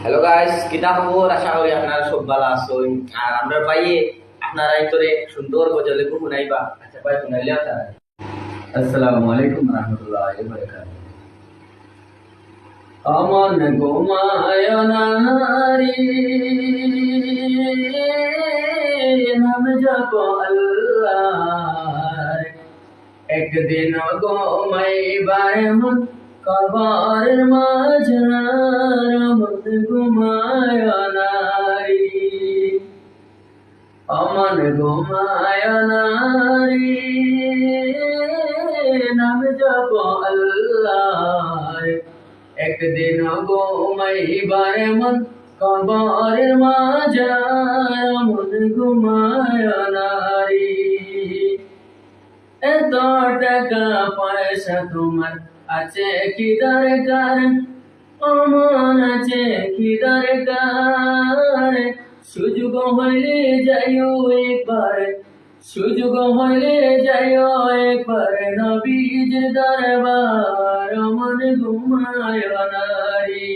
Hello guys, কিতা খবর? আশা করি আপনারা সব ভালো আছেন। আর আমরা পাইয়ে আপনারা ইতরে সুন্দর গজলে কো শুনাইবা। আচ্ছা ভাই, শুনাইলে আপনারা। আসসালামু আলাইকুম রাহমাতুল্লাহি ওয়া বারাকাতুহু। অমন ঘুমায় নারী নাম জপ আল্লাহ, একদিন ঘুমাইবার মন কবরের মাঝার মন ঘুমায় নারী, অমন ঘুমায় নারী নাম জপ আল্লাহ, একদিন ঘুমাইবার মন কবরের মাঝার মন ঘুমায় নারী। এত টাকা পয়সা তোমার আছে কি দরকার, অমন আছে কি দরকার, সুযোগ হইলে যাইও একবার, সুযোগ হইলে যাইও একবার নবীর দরবার, অমন ঘুমায় নারী।